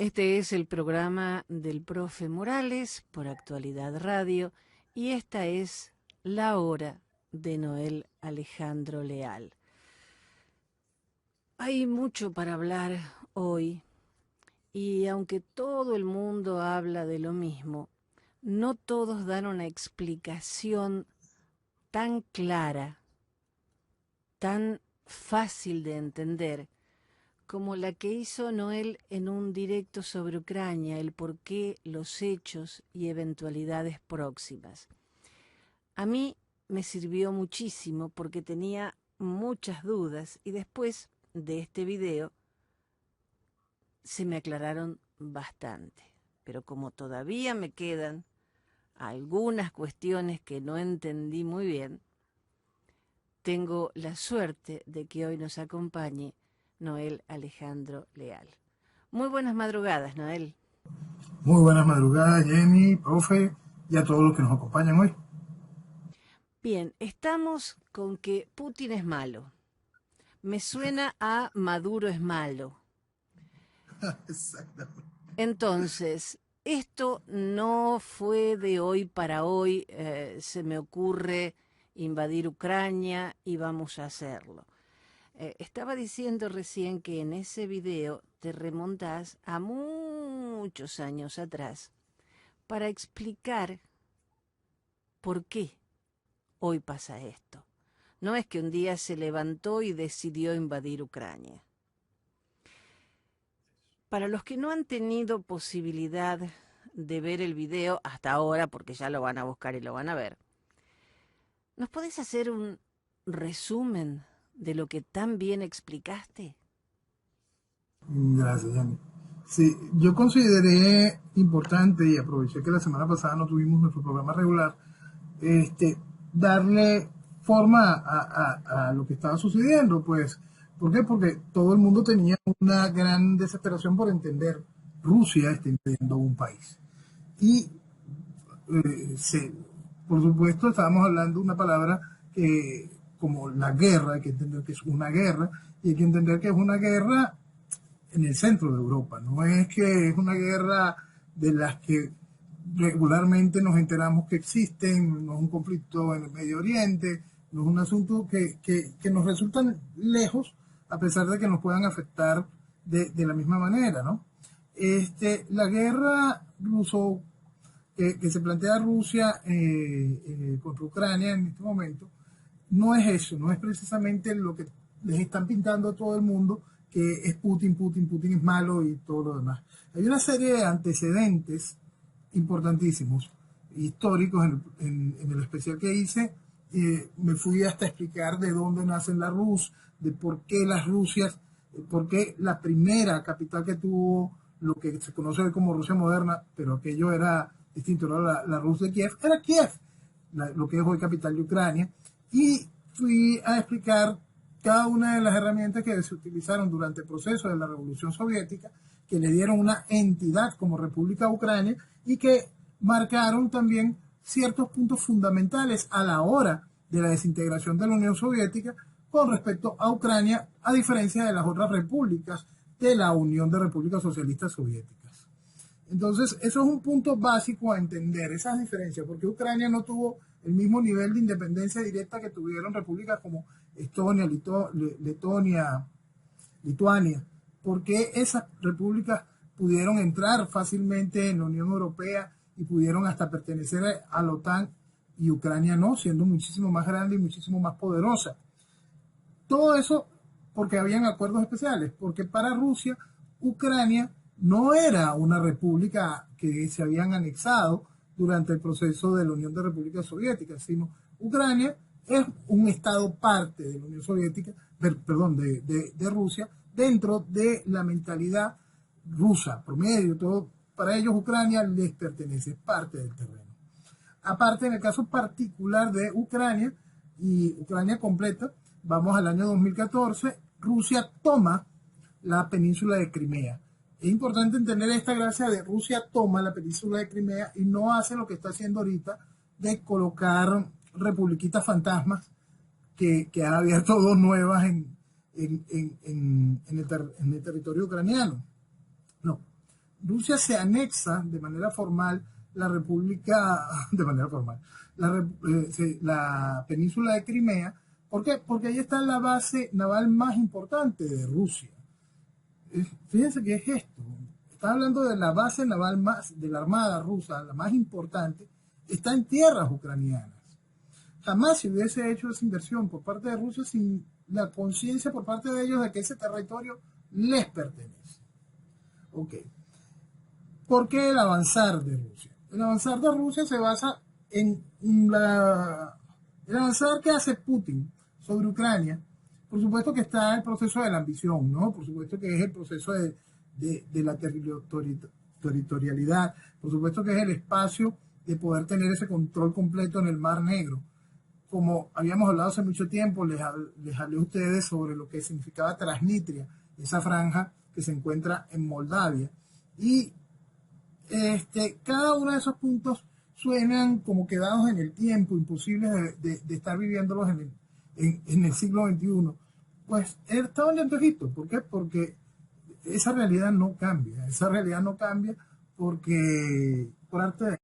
Este es el programa del profe Morales por Actualidad Radio y esta es la hora de Noel Alejandro Leal. Hay mucho para hablar hoy y aunque todo el mundo habla de lo mismo, no todos dan una explicación tan clara, tan fácil de entender, como la que hizo Noel en un directo sobre Ucrania, el porqué, los hechos y eventualidades próximas. A mí me sirvió muchísimo porque tenía muchas dudas y después de este video se me aclararon bastante. Pero como todavía me quedan algunas cuestiones que no entendí muy bien, tengo la suerte de que hoy nos acompañe Noel Alejandro Leal. Muy buenas madrugadas, Noel. Muy buenas madrugadas, Jenny, profe, y a todos los que nos acompañan hoy. Bien, estamos con que Putin es malo. Me suena a Maduro es malo. Exactamente. Entonces, esto no fue de hoy para hoy, se me ocurre invadir Ucrania y vamos a hacerlo. Estaba diciendo recién que en ese video te remontás a muchos años atrás para explicar por qué hoy pasa esto. No es que un día se levantó y decidió invadir Ucrania. Para los que no han tenido posibilidad de ver el video hasta ahora, porque ya lo van a buscar y lo van a ver, ¿nos podés hacer un resumen de lo que tan bien explicaste? Gracias, Jenny. Sí, yo consideré importante y aproveché que la semana pasada no tuvimos nuestro programa regular, darle forma a lo que estaba sucediendo, pues. ¿Por qué? Porque todo el mundo tenía una gran desesperación por entender Rusia está invadiendo un país. Y sí, por supuesto, estábamos hablando de una palabra que, como la guerra, hay que entender que es una guerra, y hay que entender que es una guerra en el centro de Europa. No es que es una guerra de las que regularmente nos enteramos que existen, no es un conflicto en el Medio Oriente, no es un asunto que nos resultan lejos, a pesar de que nos puedan afectar de la misma manera, ¿no? La guerra ruso que se plantea Rusia contra Ucrania en este momento, no es eso, no es precisamente lo que les están pintando a todo el mundo, que es Putin, Putin, Putin es malo y todo lo demás. Hay una serie de antecedentes importantísimos, históricos, en el especial que hice, me fui hasta explicar de dónde nacen las Rus, de por qué las Rusias, por qué la primera capital que tuvo lo que se conoce hoy como Rusia moderna, pero aquello era distinto, ¿no? La Rus de Kiev, era Kiev, lo que es hoy capital de Ucrania, y fui a explicar cada una de las herramientas que se utilizaron durante el proceso de la Revolución Soviética, que le dieron una entidad como República Ucrania y que marcaron también ciertos puntos fundamentales a la hora de la desintegración de la Unión Soviética con respecto a Ucrania, a diferencia de las otras repúblicas de la Unión de Repúblicas Socialistas Soviéticas. Entonces, eso es un punto básico a entender, esas diferencias, porque Ucrania no tuvo el mismo nivel de independencia directa que tuvieron repúblicas como Estonia, Letonia, Lituania, porque esas repúblicas pudieron entrar fácilmente en la Unión Europea y pudieron hasta pertenecer a la OTAN, y Ucrania no, siendo muchísimo más grande y muchísimo más poderosa. Todo eso porque habían acuerdos especiales, porque para Rusia, Ucrania no era una república que se habían anexado durante el proceso de la Unión de Repúblicas Soviéticas, sino Ucrania es un estado parte de la Unión Soviética, de Rusia, dentro de la mentalidad rusa, promedio, todo. Para ellos Ucrania les pertenece, es parte del terreno. Aparte, en el caso particular de Ucrania y Ucrania completa, vamos al año 2014, Rusia toma la península de Crimea. Es importante entender esta gracia de Rusia toma la península de Crimea y no hace lo que está haciendo ahorita de colocar republiquitas fantasmas que han abierto dos nuevas en el territorio ucraniano. No, Rusia se anexa de manera formal la República, de manera formal, la península de Crimea. ¿Por qué? Porque ahí está la base naval más importante de Rusia. Fíjense qué es esto. Está hablando de la base naval más, de la Armada rusa, la más importante, está en tierras ucranianas. Jamás se hubiese hecho esa inversión por parte de Rusia sin la conciencia por parte de ellos de que ese territorio les pertenece. Ok. ¿Por qué el avanzar de Rusia? El avanzar de Rusia se basa en el avanzar que hace Putin sobre Ucrania. Por supuesto que está el proceso de la ambición, ¿no? Por supuesto que es el proceso de la territorialidad. Por supuesto que es el espacio de poder tener ese control completo en el Mar Negro. Como habíamos hablado hace mucho tiempo, les hablé a ustedes sobre lo que significaba Transnistria, esa franja que se encuentra en Moldavia. Y cada uno de esos puntos suenan como quedados en el tiempo, imposibles de estar viviéndolos en el siglo XXI. Pues estaban en Egipto. ¿Por qué? Porque esa realidad no cambia. Esa realidad no cambia porque por arte de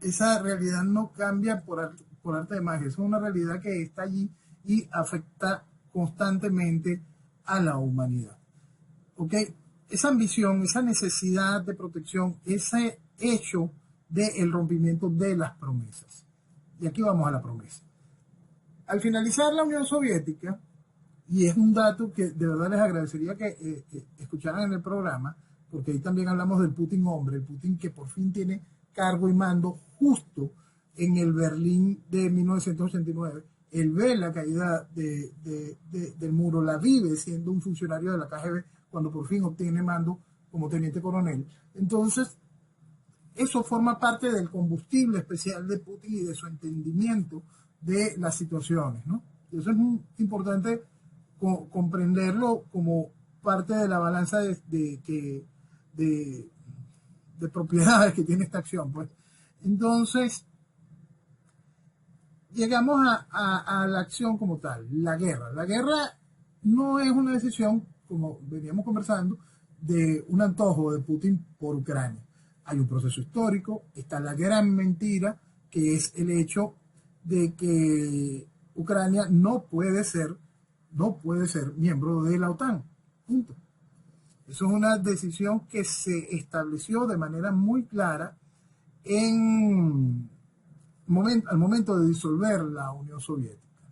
esa realidad no cambia por arte de magia. Es una realidad que está allí y afecta constantemente a la humanidad. ¿Ok? Esa ambición, esa necesidad de protección, ese hecho del rompimiento de las promesas. Y aquí vamos a la promesa. Al finalizar la Unión Soviética, y es un dato que de verdad les agradecería que escucharan en el programa, porque ahí también hablamos del Putin hombre, el Putin que por fin tiene cargo y mando justo en el Berlín de 1989. Él ve la caída del muro, la vive siendo un funcionario de la KGB cuando por fin obtiene mando como teniente coronel. Entonces, eso forma parte del combustible especial de Putin y de su entendimiento de las situaciones, ¿no? Y eso es muy importante comprenderlo como parte de la balanza de propiedades que tiene esta acción, pues. Entonces, llegamos a la acción como tal, la guerra. La guerra no es una decisión, como veníamos conversando, de un antojo de Putin por Ucrania. Hay un proceso histórico, está la gran mentira, que es el hecho de que Ucrania no puede ser miembro de la OTAN. Punto. Eso es una decisión que se estableció de manera muy clara al momento de disolver la Unión Soviética.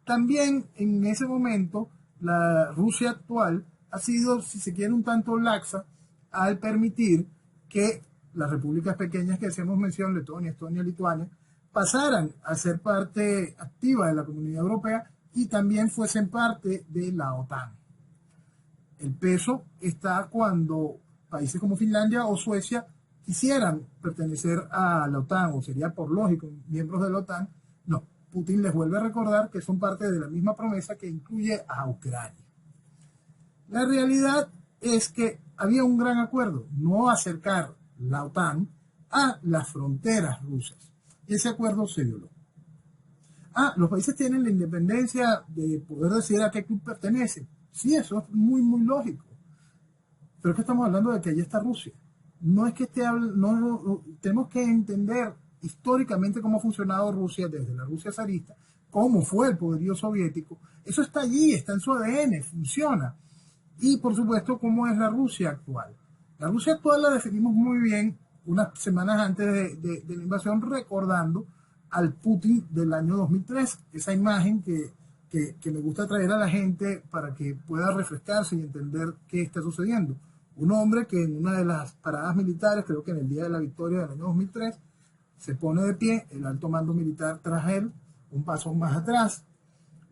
También en ese momento la Rusia actual ha sido, si se quiere, un tanto laxa al permitir que las repúblicas pequeñas que hacemos mención, Letonia, Estonia, Lituania, pasaran a ser parte activa de la Comunidad Europea y también fuesen parte de la OTAN. El peso está cuando países como Finlandia o Suecia quisieran pertenecer a la OTAN, o sería por lógico miembros de la OTAN. No, Putin les vuelve a recordar que son parte de la misma promesa que incluye a Ucrania. La realidad es que había un gran acuerdo, no acercar la OTAN a las fronteras rusas. Y ese acuerdo se violó. Los países tienen la independencia de poder decir a qué club pertenecen. Sí, eso es muy, muy lógico. Pero es que estamos hablando de que allí está Rusia. No es que tenemos que entender históricamente cómo ha funcionado Rusia desde la Rusia zarista, cómo fue el poderío soviético. Eso está allí, está en su ADN, funciona. Y por supuesto, cómo es la Rusia actual. La Rusia actual la definimos muy bien unas semanas antes de la invasión, recordando al Putin del año 2003, esa imagen que me gusta traer a la gente para que pueda refrescarse y entender qué está sucediendo. Un hombre que en una de las paradas militares, creo que en el día de la victoria del año 2003, se pone de pie, el alto mando militar tras él, un paso más atrás,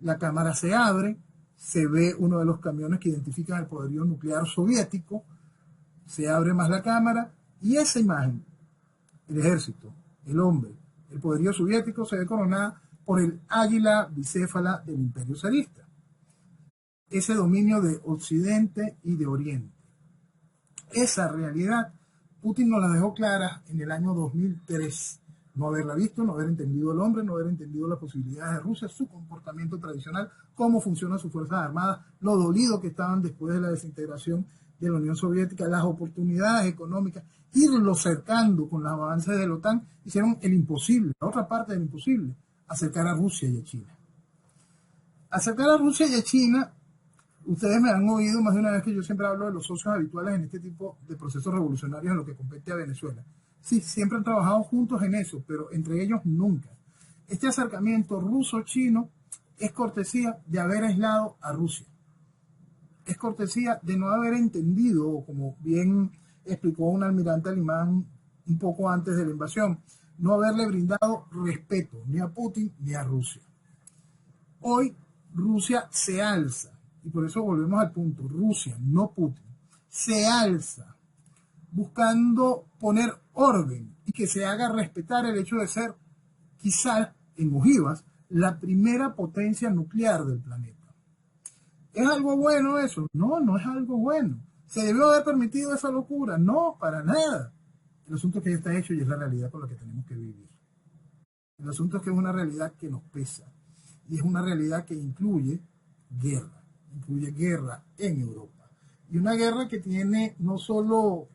la cámara se abre, se ve uno de los camiones que identifican el poderío nuclear soviético, se abre más la cámara y esa imagen, el ejército, el hombre, el poderío soviético se ve coronada por el águila bicéfala del imperio zarista. Ese dominio de Occidente y de Oriente. Esa realidad, Putin nos la dejó clara en el año 2003. No haberla visto, no haber entendido el hombre, no haber entendido las posibilidades de Rusia, su comportamiento tradicional, cómo funcionan sus fuerzas armadas, lo dolido que estaban después de la desintegración de la Unión Soviética, las oportunidades económicas, irlo cercando con los avances de la OTAN, hicieron el imposible, la otra parte del imposible, acercar a Rusia y a China. Acercar a Rusia y a China, ustedes me han oído más de una vez que yo siempre hablo de los socios habituales en este tipo de procesos revolucionarios en lo que compete a Venezuela. Sí, siempre han trabajado juntos en eso, pero entre ellos nunca. Este acercamiento ruso-chino es cortesía de haber aislado a Rusia. Es cortesía de no haber entendido, como bien explicó un almirante alemán un poco antes de la invasión, no haberle brindado respeto ni a Putin ni a Rusia. Hoy Rusia se alza, y por eso volvemos al punto, Rusia, no Putin, se alza buscando poner orden y que se haga respetar el hecho de ser, quizás en ojivas, la primera potencia nuclear del planeta. ¿Es algo bueno eso? No, no es algo bueno. ¿Se debió haber permitido esa locura? No, para nada. El asunto es que ya está hecho y es la realidad con la que tenemos que vivir. El asunto es que es una realidad que nos pesa y es una realidad que incluye guerra en Europa. Y una guerra que tiene no solo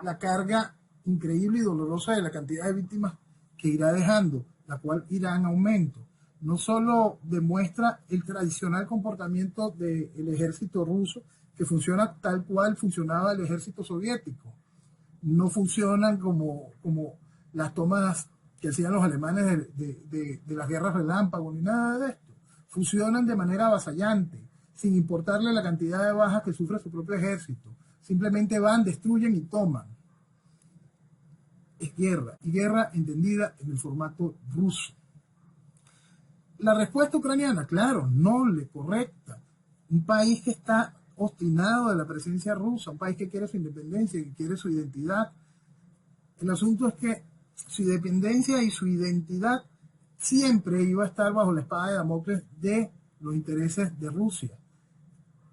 la carga increíble y dolorosa de la cantidad de víctimas que irá dejando, la cual irá en aumento, no solo demuestra el tradicional comportamiento del ejército ruso, que funciona tal cual funcionaba el ejército soviético. No funcionan como las tomas que hacían los alemanes de las guerras relámpago, ni nada de esto. Funcionan de manera avasallante, sin importarle la cantidad de bajas que sufre su propio ejército. Simplemente van, destruyen y toman. Es guerra, y guerra entendida en el formato ruso. La respuesta ucraniana, claro, noble, correcta. Un país que está obstinado de la presencia rusa, un país que quiere su independencia, que quiere su identidad. El asunto es que su independencia y su identidad siempre iba a estar bajo la espada de Damocles de los intereses de Rusia.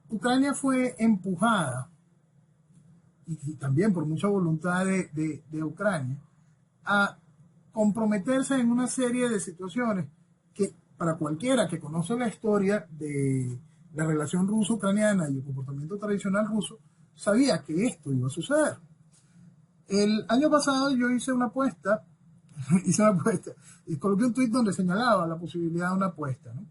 Ucrania fue empujada, y también por mucha voluntad de Ucrania, a comprometerse en una serie de situaciones que para cualquiera que conoce la historia de la relación ruso-ucraniana y el comportamiento tradicional ruso, sabía que esto iba a suceder. El año pasado yo hice una apuesta y coloqué un tuit donde señalaba la posibilidad de una apuesta, ¿no?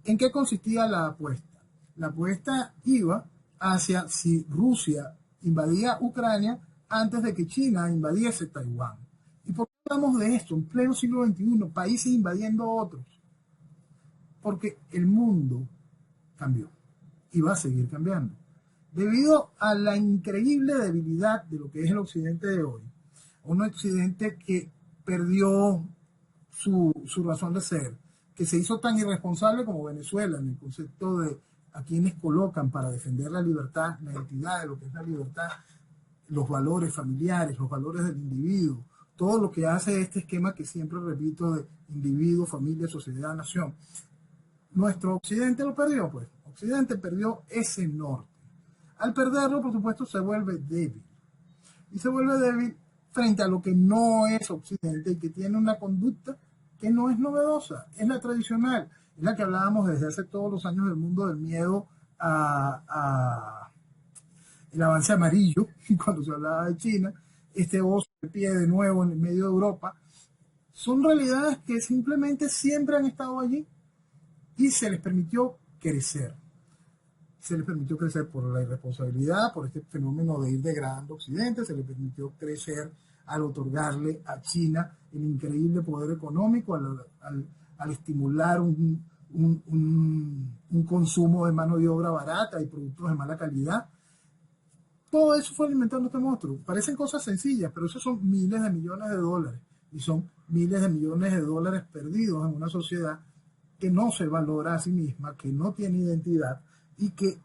¿En qué consistía la apuesta? La apuesta iba hacia si Rusia invadía Ucrania antes de que China invadiese Taiwán. ¿Y por qué hablamos de esto en pleno siglo XXI? Países invadiendo a otros. Porque el mundo cambió y va a seguir cambiando. Debido a la increíble debilidad de lo que es el occidente de hoy, un occidente que perdió su razón de ser, que se hizo tan irresponsable como Venezuela en el concepto de a quienes colocan para defender la libertad, la identidad de lo que es la libertad, los valores familiares, los valores del individuo, todo lo que hace este esquema que siempre repito de individuo, familia, sociedad, nación. Nuestro occidente lo perdió, pues. Occidente perdió ese norte. Al perderlo, por supuesto, se vuelve débil. Y se vuelve débil frente a lo que no es occidente y que tiene una conducta que no es novedosa, es la tradicional, es la que hablábamos desde hace todos los años del mundo del miedo a el avance amarillo, cuando se hablaba de China, este oso de pie de nuevo en el medio de Europa. Son realidades que simplemente siempre han estado allí y se les permitió crecer. Se les permitió crecer por la irresponsabilidad, por este fenómeno de ir degradando Occidente, se les permitió crecer al otorgarle a China el increíble poder económico, al estimular un consumo de mano de obra barata y productos de mala calidad. Todo eso fue alimentando este monstruo. Parecen cosas sencillas, pero esos son miles de millones de dólares. Y son miles de millones de dólares perdidos en una sociedad que no se valora a sí misma, que no tiene identidad y que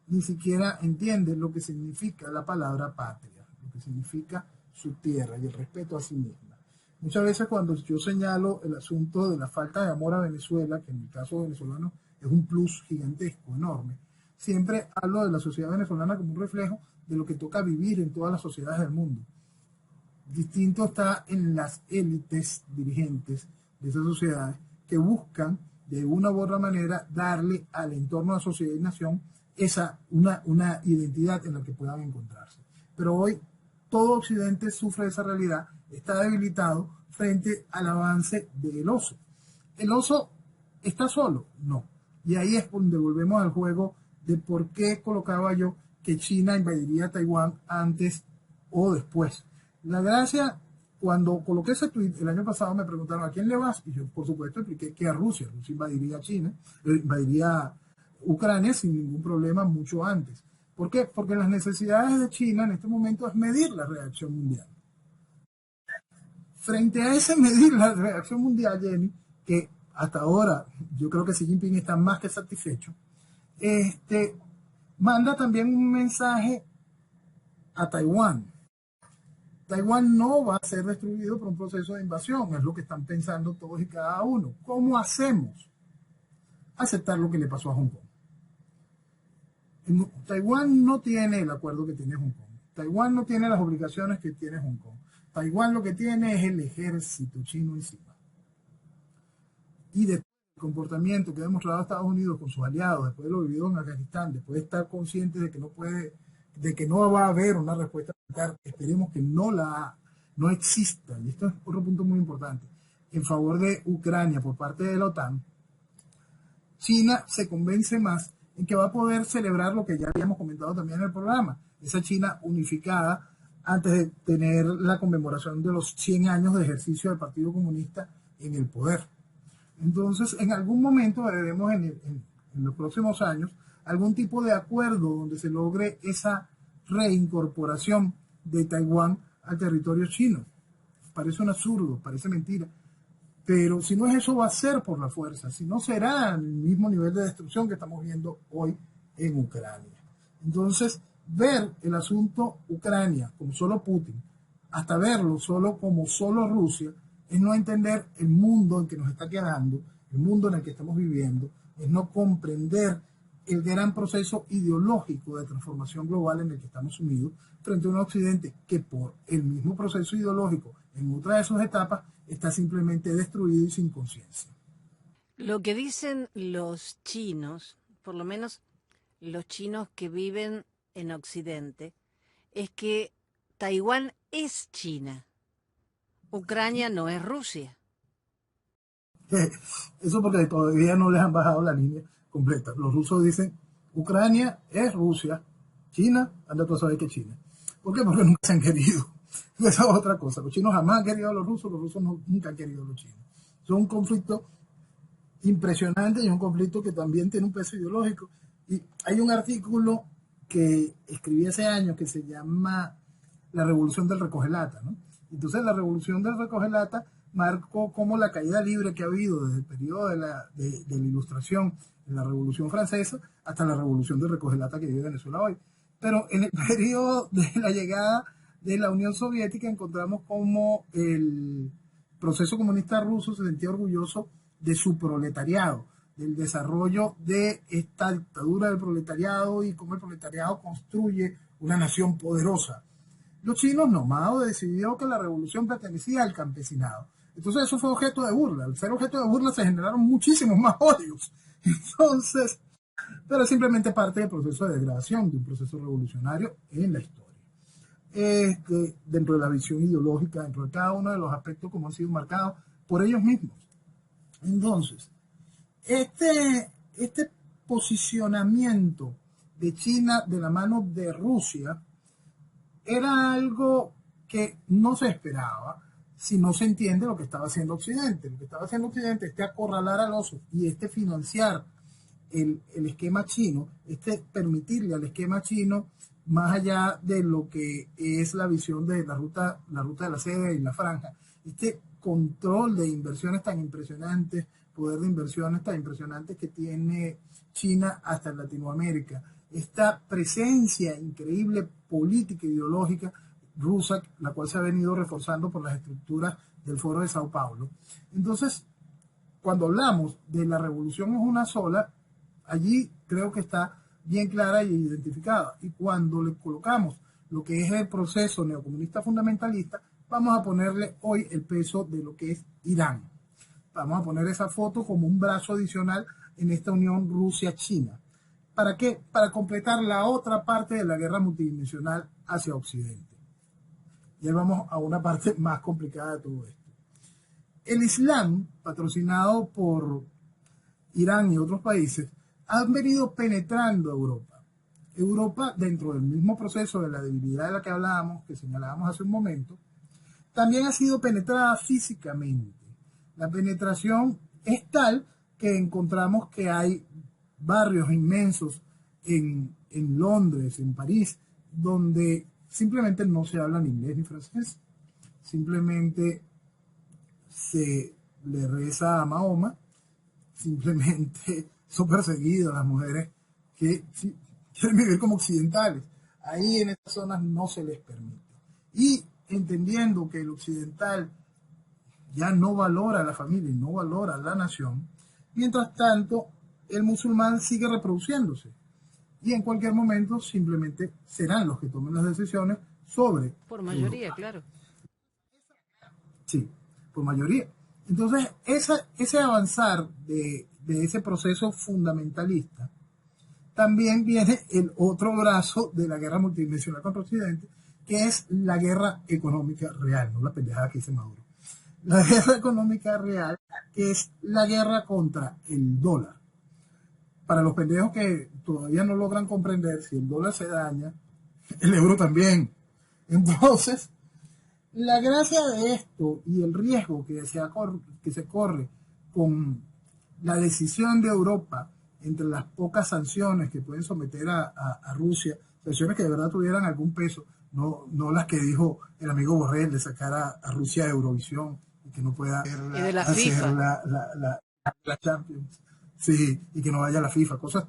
ni siquiera entiende lo que significa la palabra patria, lo que significa su tierra y el respeto a sí misma. Muchas veces cuando yo señalo el asunto de la falta de amor a Venezuela, que en el caso venezolano es un plus gigantesco, enorme, siempre hablo de la sociedad venezolana como un reflejo de lo que toca vivir en todas las sociedades del mundo. Distinto está en las élites dirigentes de esas sociedades que buscan de una u otra manera darle al entorno de sociedad y nación una identidad en la que puedan encontrarse. Pero hoy todo Occidente sufre esa realidad, está debilitado frente al avance del oso. ¿El oso está solo? No. Y ahí es donde volvemos al juego de por qué colocaba yo que China invadiría Taiwán antes o después. La gracia, cuando coloqué ese tweet el año pasado me preguntaron ¿a quién le vas? Y yo por supuesto expliqué que a Rusia. Rusia invadiría China, invadiría Ucrania sin ningún problema mucho antes. ¿Por qué? Porque las necesidades de China en este momento es medir la reacción mundial. Frente a ese medir la reacción mundial, Jenny, que hasta ahora yo creo que Xi Jinping está más que satisfecho, manda también un mensaje a Taiwán. Taiwán no va a ser destruido por un proceso de invasión, es lo que están pensando todos y cada uno. ¿Cómo hacemos? Aceptar lo que le pasó a Hong Kong. Taiwán no tiene el acuerdo que tiene Hong Kong. Taiwán no tiene las obligaciones que tiene Hong Kong. Taiwán lo que tiene es el ejército chino encima. Y después del comportamiento que ha demostrado Estados Unidos con sus aliados, después de lo vivido en Afganistán, después de estar consciente de que no va a haber una respuesta militar, esperemos que no exista, y esto es otro punto muy importante, en favor de Ucrania por parte de la OTAN, China se convence más en que va a poder celebrar lo que ya habíamos comentado también en el programa, esa China unificada antes de tener la conmemoración de los 100 años de ejercicio del Partido Comunista en el poder. Entonces, en algún momento veremos en los próximos años algún tipo de acuerdo donde se logre esa reincorporación de Taiwán al territorio chino. Parece un absurdo, parece mentira, pero si no es eso va a ser por la fuerza, si no será el mismo nivel de destrucción que estamos viendo hoy en Ucrania. Entonces, ver el asunto Ucrania como solo Putin, hasta verlo solo como solo Rusia, es no entender el mundo en que nos está quedando, el mundo en el que estamos viviendo, es no comprender el gran proceso ideológico de transformación global en el que estamos sumidos frente a un Occidente que por el mismo proceso ideológico en otra de sus etapas está simplemente destruido y sin conciencia. Lo que dicen los chinos, por lo menos los chinos que viven en Occidente, es que Taiwán es China. Ucrania no es Rusia. Eso porque todavía no les han bajado la línea completa. Los rusos dicen, Ucrania es Rusia, China, anda tú a saber que es China. ¿Por qué? Porque nunca se han querido. Esa es otra cosa. Los chinos jamás han querido a los rusos nunca han querido a los chinos. Es un conflicto impresionante y un conflicto que también tiene un peso ideológico. Y hay un artículo que escribí hace años que se llama La Revolución del Recogelata, ¿no? Entonces la Revolución del Recogelata marcó como la caída libre que ha habido desde el periodo de la Ilustración, en la Revolución Francesa, hasta la Revolución del Recogelata que vive Venezuela hoy. Pero en el periodo de la llegada de la Unión Soviética encontramos como el proceso comunista ruso se sentía orgulloso de su proletariado, del desarrollo de esta dictadura del proletariado y cómo el proletariado construye una nación poderosa. Los chinos no, Mao decidió que la revolución pertenecía al campesinado. Entonces eso fue objeto de burla. Al ser objeto de burla se generaron muchísimos más odios. Entonces, pero es simplemente parte del proceso de degradación de un proceso revolucionario en la historia. Dentro de la visión ideológica, dentro de cada uno de los aspectos como han sido marcados por ellos mismos. Entonces, este posicionamiento de China de la mano de Rusia era algo que no se esperaba si no se entiende lo que estaba haciendo Occidente. Lo que estaba haciendo Occidente es acorralar al oso y financiar el esquema chino, permitirle al esquema chino, más allá de lo que es la visión de la ruta de la seda y la franja, control de inversiones tan impresionantes, poder de inversiones tan impresionantes que tiene China hasta en Latinoamérica, esta presencia increíble política e ideológica rusa, la cual se ha venido reforzando por las estructuras del Foro de Sao Paulo. Entonces, cuando hablamos de la revolución es una sola, allí creo que está bien clara y identificada. Y cuando le colocamos lo que es el proceso neocomunista fundamentalista, vamos a ponerle hoy el peso de lo que es Irán. Vamos a poner esa foto como un brazo adicional en esta unión Rusia-China. ¿Para qué? Para completar la otra parte de la guerra multidimensional hacia Occidente. Y ahí vamos a una parte más complicada de todo esto. El Islam, patrocinado por Irán y otros países, han venido penetrando Europa. Europa, dentro del mismo proceso de la debilidad de la que hablábamos, que señalábamos hace un momento, también ha sido penetrada físicamente. La penetración es tal que encontramos que hay barrios inmensos en Londres, en París, donde simplemente no se habla ni inglés ni francés. Simplemente se le reza a Mahoma, simplemente son perseguidas las mujeres que quieren vivir como occidentales. Ahí en estas zonas no se les permite. Y entendiendo que el occidental ya no valora a la familia y no valora a la nación, mientras tanto el musulmán sigue reproduciéndose. Y en cualquier momento simplemente serán los que tomen las decisiones sobre Por mayoría, Europa. claro. Sí, por mayoría. Entonces, ese avanzar de ese proceso fundamentalista, también viene el otro brazo de la guerra multidimensional contra Occidente, que es la guerra económica real, no la pendejada que dice Maduro. La guerra económica real, que es la guerra contra el dólar. Para los pendejos que todavía no logran comprender, si el dólar se daña, el euro también. Entonces, la gracia de esto y el riesgo que se corre con la decisión de Europa entre las pocas sanciones que pueden someter a Rusia, sanciones que de verdad tuvieran algún peso, no las que dijo el amigo Borrell de sacar a Rusia de Eurovisión y que no pueda Y de la hacer FIFA. la Champions. Sí, y que no vaya a la FIFA, cosas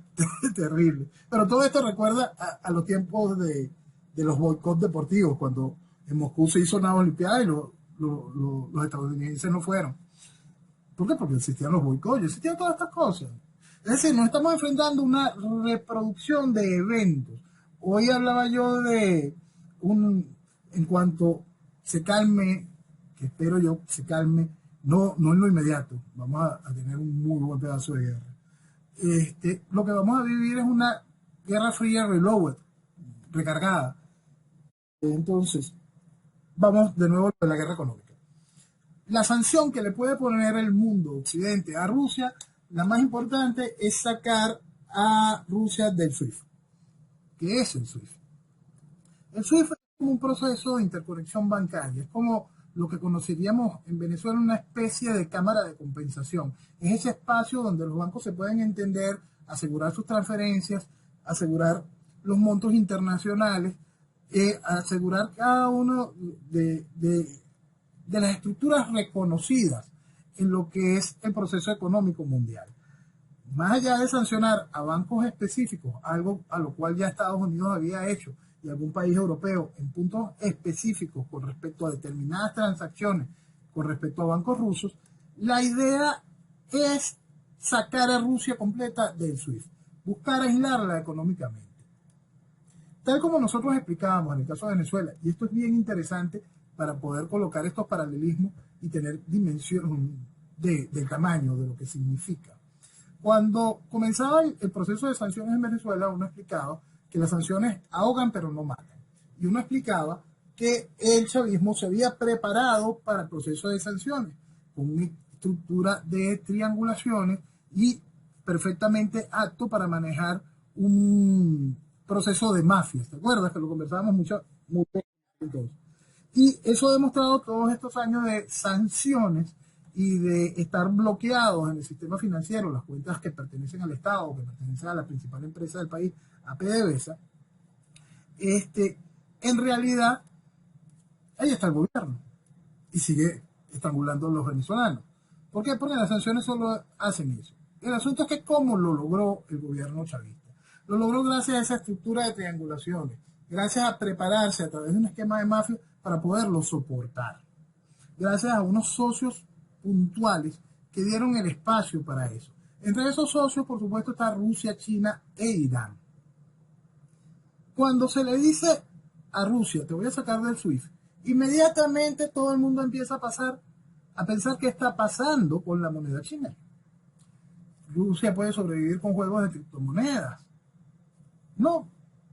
terribles. Pero todo esto recuerda a los tiempos de los boicots deportivos, cuando en Moscú se hizo una Olimpiada y los estadounidenses no fueron. ¿Por qué? Porque existían los boicots, existían todas estas cosas. Es decir, nos estamos enfrentando a una reproducción de eventos. Hoy hablaba yo de en cuanto se calme, que espero yo se calme, no en lo inmediato, vamos a tener un muy buen pedazo de guerra. Lo que vamos a vivir es una guerra fría reloaded, recargada. Entonces, vamos de nuevo a la guerra económica. La sanción que le puede poner el mundo occidente a Rusia, la más importante es sacar a Rusia del SWIFT. ¿Qué es el SWIFT? El SWIFT es como un proceso de interconexión bancaria, es como lo que conoceríamos en Venezuela una especie de cámara de compensación. Es ese espacio donde los bancos se pueden entender, asegurar sus transferencias, asegurar los montos internacionales, asegurar cada uno de las estructuras reconocidas en lo que es el proceso económico mundial. Más allá de sancionar a bancos específicos, algo a lo cual ya Estados Unidos había hecho y algún país europeo en puntos específicos con respecto a determinadas transacciones, con respecto a bancos rusos, la idea es sacar a Rusia completa del SWIFT, buscar aislarla económicamente. Tal como nosotros explicábamos en el caso de Venezuela, y esto es bien interesante para poder colocar estos paralelismos y tener dimensión del tamaño, de lo que significa. Cuando comenzaba el proceso de sanciones en Venezuela, uno explicaba que las sanciones ahogan pero no matan. Y uno explicaba que el chavismo se había preparado para el proceso de sanciones, con una estructura de triangulaciones y perfectamente apto para manejar un proceso de mafias. ¿Te acuerdas que lo conversábamos mucho entonces? Y eso ha demostrado todos estos años de sanciones y de estar bloqueados en el sistema financiero, las cuentas que pertenecen al Estado o que pertenecen a la principal empresa del país, a PDVSA, en realidad ahí está el gobierno y sigue estrangulando a los venezolanos. ¿Por qué? Porque las sanciones solo hacen eso. El asunto es que cómo lo logró el gobierno chavista. Lo logró gracias a esa estructura de triangulaciones, gracias a prepararse a través de un esquema de mafia para poderlo soportar, gracias a unos socios puntuales que dieron el espacio para eso. Entre esos socios, por supuesto, está Rusia, China e Irán. Cuando se le dice a Rusia, te voy a sacar del SWIFT, inmediatamente todo el mundo empieza a pensar qué está pasando con la moneda china. Rusia puede sobrevivir con juegos de criptomonedas. No,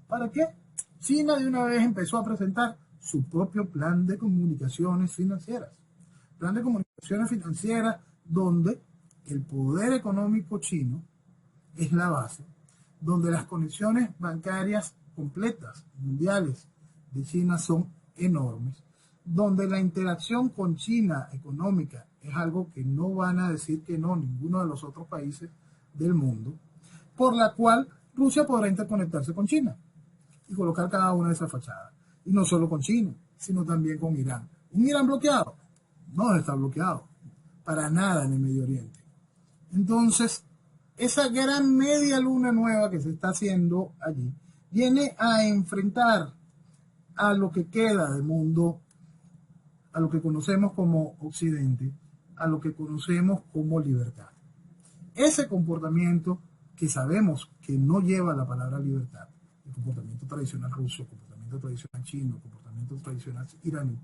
¿para qué? China de una vez empezó a presentar su propio plan de comunicaciones financieras. Plan de comunicaciones financieras donde el poder económico chino es la base, donde las conexiones bancarias completas, mundiales, de China son enormes, donde la interacción con China económica es algo que no van a decir que no ninguno de los otros países del mundo, por la cual Rusia podrá interconectarse con China y colocar cada una de esas fachadas. Y no solo con China, sino también con Irán. ¿Un Irán bloqueado? No está bloqueado, para nada en el Medio Oriente. Entonces, esa gran media luna nueva que se está haciendo allí viene a enfrentar a lo que queda del mundo, a lo que conocemos como Occidente, a lo que conocemos como libertad. Ese comportamiento que sabemos que no lleva la palabra libertad, el comportamiento tradicional ruso, el comportamiento tradicional chino, el comportamiento tradicional iraní,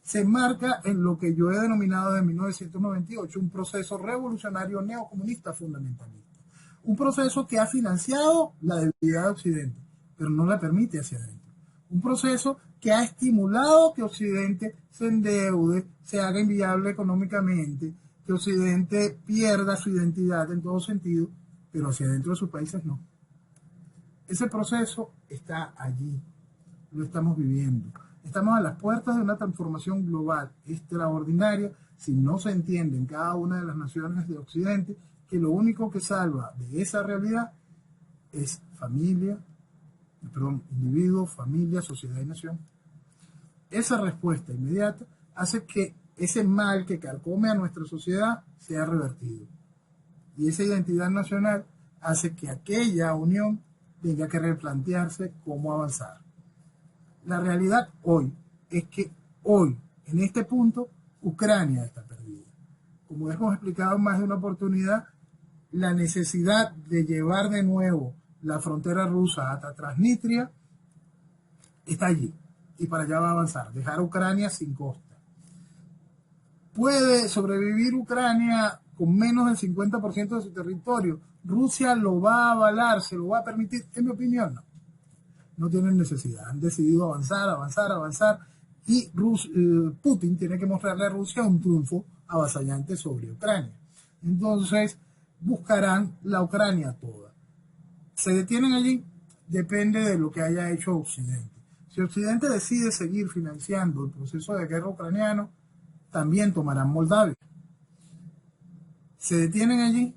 se enmarca en lo que yo he denominado desde 1998 un proceso revolucionario neocomunista fundamentalista. Un proceso que ha financiado la debilidad de Occidente, pero no la permite hacia adentro. Un proceso que ha estimulado que Occidente se endeude, se haga inviable económicamente, que Occidente pierda su identidad en todo sentido, pero hacia adentro de sus países no. Ese proceso está allí, lo estamos viviendo. Estamos a las puertas de una transformación global extraordinaria si no se entiende en cada una de las naciones de Occidente que lo único que salva de esa realidad es individuo, familia, sociedad y nación. Esa respuesta inmediata hace que ese mal que carcome a nuestra sociedad sea revertido. Y esa identidad nacional hace que aquella unión tenga que replantearse cómo avanzar. La realidad hoy es que hoy, en este punto, Ucrania está perdida. Como hemos explicado en más de una oportunidad, la necesidad de llevar de nuevo la frontera rusa hasta Transnistria está allí. Y para allá va a avanzar, dejar a Ucrania sin costa. ¿Puede sobrevivir Ucrania con menos del 50% de su territorio? ¿Rusia lo va a avalar, se lo va a permitir? En mi opinión, no. No tienen necesidad. Han decidido avanzar. Y Putin tiene que mostrarle a Rusia un triunfo avasallante sobre Ucrania. Entonces, buscarán la Ucrania toda. ¿Se detienen allí? Depende de lo que haya hecho Occidente. Si Occidente decide seguir financiando el proceso de guerra ucraniano, también tomarán Moldavia. ¿Se detienen allí?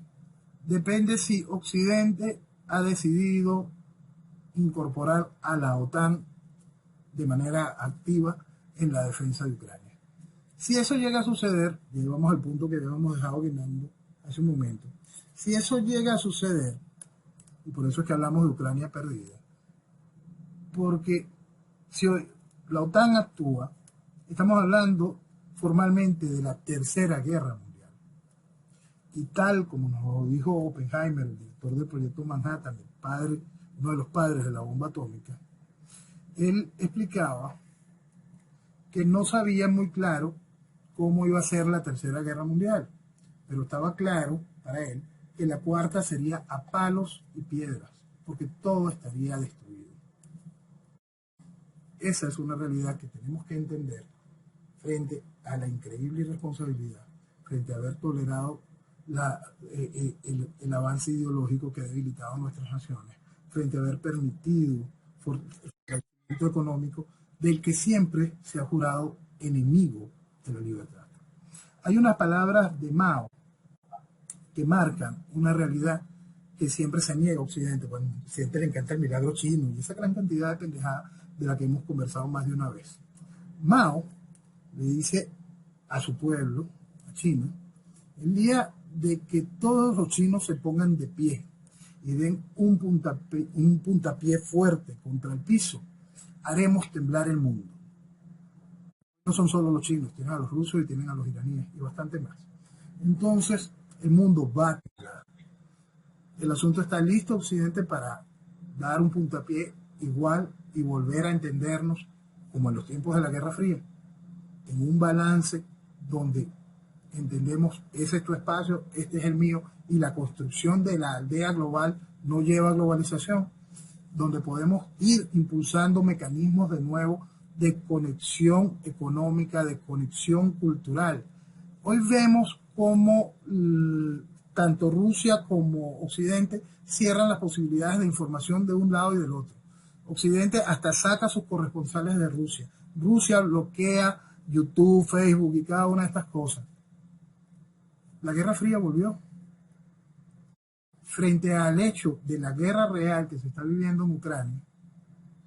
Depende si Occidente ha decidido incorporar a la OTAN de manera activa en la defensa de Ucrania. Si eso llega a suceder, y vamos al punto que habíamos dejado guindando hace un momento, si eso llega a suceder, y por eso es que hablamos de Ucrania perdida, porque si la OTAN actúa, estamos hablando formalmente de la Tercera Guerra Mundial. Y tal como nos dijo Oppenheimer, el director del proyecto Manhattan, uno de los padres de la bomba atómica, él explicaba que no sabía muy claro cómo iba a ser la Tercera Guerra Mundial, pero estaba claro para él que la cuarta sería a palos y piedras, porque todo estaría destruido. Esa es una realidad que tenemos que entender frente a la increíble irresponsabilidad, frente a haber tolerado el avance ideológico que ha debilitado nuestras naciones, frente a haber permitido el crecimiento económico del que siempre se ha jurado enemigo de la libertad. Hay unas palabras de Mao que marcan una realidad que siempre se niega a Occidente, cuando siempre le encanta el milagro chino y esa gran cantidad de pendejadas de la que hemos conversado más de una vez. Mao le dice a su pueblo, a China, el día de que todos los chinos se pongan de pie y den un puntapié fuerte contra el piso, haremos temblar el mundo. No son solo los chinos, tienen a los rusos y tienen a los iraníes y bastante más. Entonces, el mundo va a temblar. El asunto está listo, Occidente, para dar un puntapié igual y volver a entendernos como en los tiempos de la Guerra Fría, en un balance donde entendemos, ese es tu espacio, este es el mío, y la construcción de la aldea global no lleva a globalización. donde podemos ir impulsando mecanismos de nuevo de conexión económica, de conexión cultural. Hoy vemos cómo tanto Rusia como Occidente cierran las posibilidades de información de un lado y del otro. Occidente hasta saca a sus corresponsales de Rusia. Rusia bloquea YouTube, Facebook y cada una de estas cosas. La Guerra Fría volvió. Frente al hecho de la guerra real que se está viviendo en Ucrania,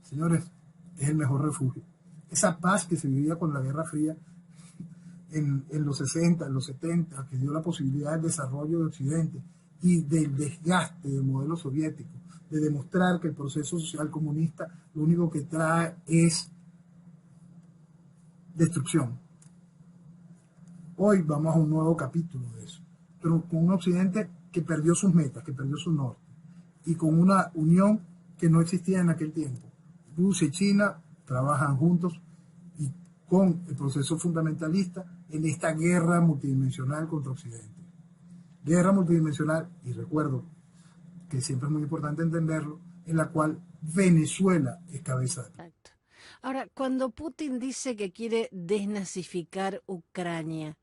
señores, es el mejor refugio. Esa paz que se vivía con la Guerra Fría en los 60, en los 70, que dio la posibilidad del desarrollo de Occidente y del desgaste del modelo soviético, de demostrar que el proceso social comunista lo único que trae es destrucción. Hoy vamos a un nuevo capítulo de eso, pero con un Occidente que perdió sus metas, que perdió su norte, y con una unión que no existía en aquel tiempo. Rusia y China trabajan juntos y con el proceso fundamentalista en esta guerra multidimensional contra Occidente. Guerra multidimensional, y recuerdo que siempre es muy importante entenderlo, en la cual Venezuela es cabeza de... Exacto. Ahora, cuando Putin dice que quiere desnazificar Ucrania,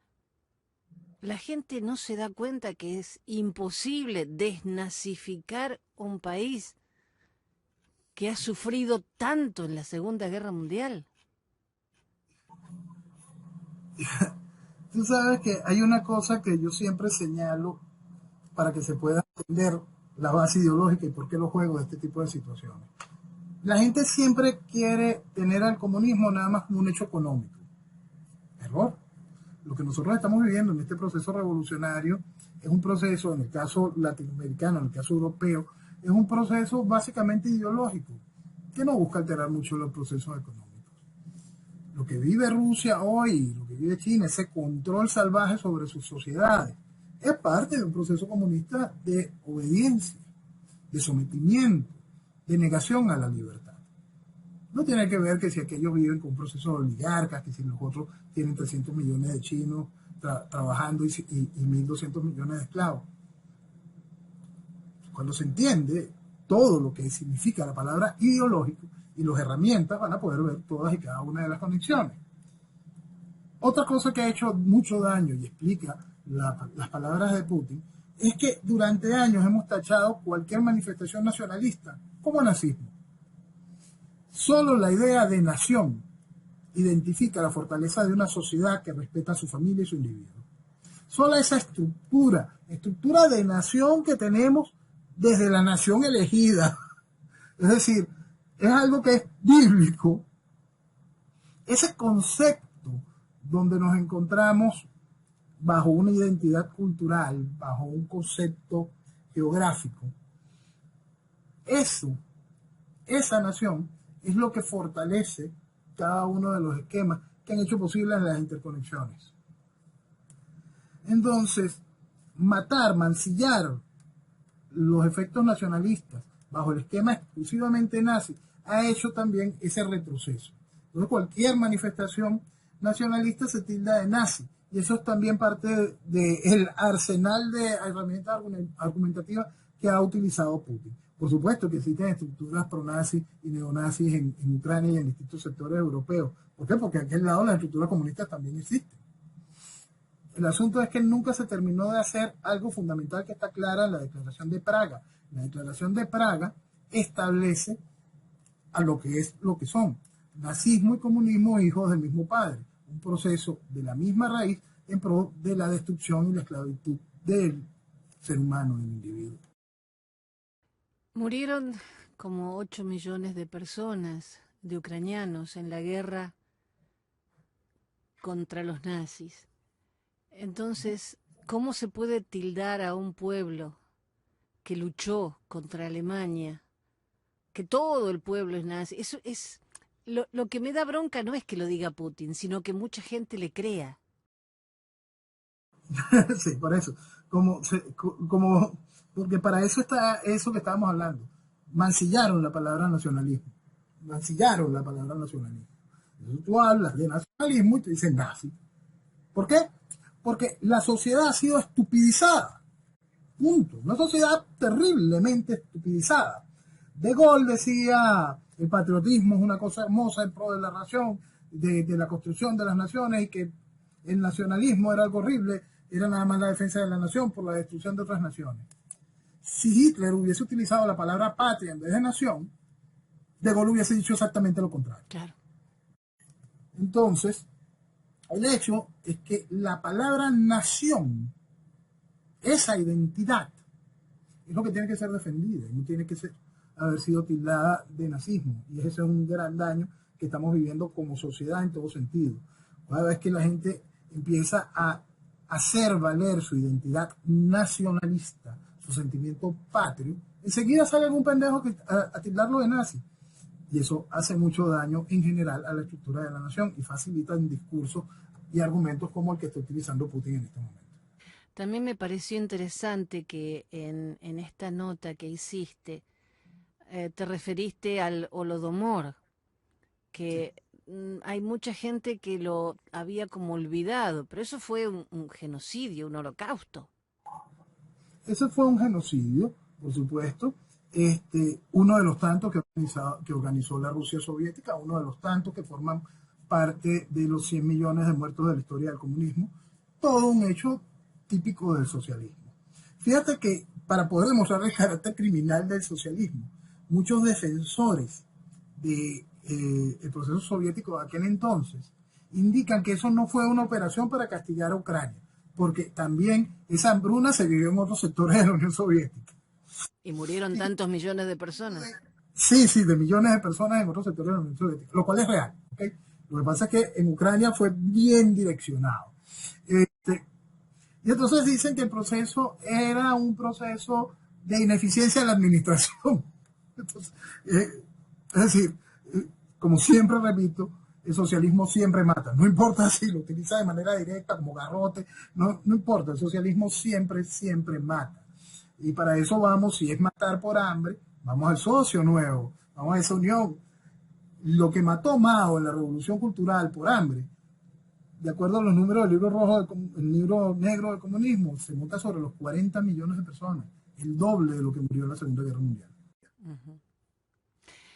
la gente no se da cuenta que es imposible desnazificar un país que ha sufrido tanto en la Segunda Guerra Mundial. Tú sabes que hay una cosa que yo siempre señalo para que se pueda entender la base ideológica y por qué los juegos de este tipo de situaciones. La gente siempre quiere tener al comunismo nada más como un hecho económico. Error. Lo que nosotros estamos viviendo en este proceso revolucionario es un proceso, en el caso latinoamericano, en el caso europeo, es un proceso básicamente ideológico, que no busca alterar mucho los procesos económicos. Lo que vive Rusia hoy, lo que vive China, ese control salvaje sobre sus sociedades, es parte de un proceso comunista de obediencia, de sometimiento, de negación a la libertad. No tiene que ver que si aquellos viven con un proceso de oligarcas, que si los otros tienen 300 millones de chinos trabajando y 1.200 millones de esclavos. Cuando se entiende todo lo que significa la palabra ideológico y las herramientas, van a poder ver todas y cada una de las conexiones. Otra cosa que ha hecho mucho daño y explica las palabras de Putin es que durante años hemos tachado cualquier manifestación nacionalista como nazismo. Solo la idea de nación identifica la fortaleza de una sociedad que respeta a su familia y su individuo. Solo esa estructura de nación que tenemos desde la nación elegida, es decir, es algo que es bíblico. Ese concepto donde nos encontramos bajo una identidad cultural, bajo un concepto geográfico, esa nación es lo que fortalece cada uno de los esquemas que han hecho posibles las interconexiones. Entonces, mancillar los efectos nacionalistas bajo el esquema exclusivamente nazi ha hecho también ese retroceso. Entonces, cualquier manifestación nacionalista se tilda de nazi, y eso es también parte del arsenal de herramientas argumentativas que ha utilizado Putin. Por supuesto que existen estructuras pronazis y neonazis en Ucrania y en distintos sectores europeos. ¿Por qué? Porque a aquel lado las estructuras comunistas también existen. El asunto es que nunca se terminó de hacer algo fundamental que está clara en la Declaración de Praga. La Declaración de Praga establece a lo que son nazismo y comunismo hijos del mismo padre. Un proceso de la misma raíz en pro de la destrucción y la esclavitud del ser humano, del individuo. Murieron como 8 millones de personas, de ucranianos, en la guerra contra los nazis. Entonces, ¿cómo se puede tildar a un pueblo que luchó contra Alemania, que todo el pueblo es nazi? Eso es lo que me da bronca, no es que lo diga Putin, sino que mucha gente le crea. Sí, por eso. Porque para eso está eso que estábamos hablando. Mancillaron la palabra nacionalismo. Mancillaron la palabra nacionalismo. Entonces tú hablas de nacionalismo y te dicen nazi. ¿Por qué? Porque la sociedad ha sido estupidizada. Punto. Una sociedad terriblemente estupidizada. De Gaulle decía, el patriotismo es una cosa hermosa en pro de la nación, de la construcción de las naciones, y que el nacionalismo era algo horrible, era nada más la defensa de la nación por la destrucción de otras naciones. Si Hitler hubiese utilizado la palabra patria en vez de nación, De Gaulle hubiese dicho exactamente lo contrario. Claro. Entonces, el hecho es que la palabra nación, esa identidad, es lo que tiene que ser defendida, y no tiene que haber sido tildada de nazismo. Y ese es un gran daño que estamos viviendo como sociedad en todo sentido. Cada vez que la gente empieza a hacer valer su identidad nacionalista, su sentimiento patrio, enseguida sale algún pendejo a tildarlo de nazi. Y eso hace mucho daño en general a la estructura de la nación y facilita en discursos y argumentos como el que está utilizando Putin en este momento. También me pareció interesante que en esta nota que hiciste te referiste al Holodomor, que hay mucha gente que lo había como olvidado, pero eso fue un genocidio, un holocausto. Ese fue un genocidio, por supuesto, uno de los tantos que organizó la Rusia soviética, uno de los tantos que forman parte de los 100 millones de muertos de la historia del comunismo, todo un hecho típico del socialismo. Fíjate que para poder demostrar el carácter criminal del socialismo, muchos defensores del proceso soviético de aquel entonces indican que eso no fue una operación para castigar a Ucrania, porque también esa hambruna se vivió en otros sectores de la Unión Soviética. Y murieron tantos millones de personas. Sí, sí, de millones de personas en otros sectores de la Unión Soviética, lo cual es real. ¿Okay? Lo que pasa es que en Ucrania fue bien direccionado. Y entonces dicen que el proceso era un proceso de ineficiencia de la administración. Entonces, es decir, como siempre repito, el socialismo siempre mata. No importa si lo utiliza de manera directa, como garrote, no importa, el socialismo siempre, siempre mata. Y para eso vamos, si es matar por hambre, vamos al socio nuevo, vamos a esa unión. Lo que mató Mao en la Revolución Cultural por hambre, de acuerdo a los números del libro rojo, el libro negro del comunismo, se monta sobre los 40 millones de personas, el doble de lo que murió en la Segunda Guerra Mundial. Uh-huh.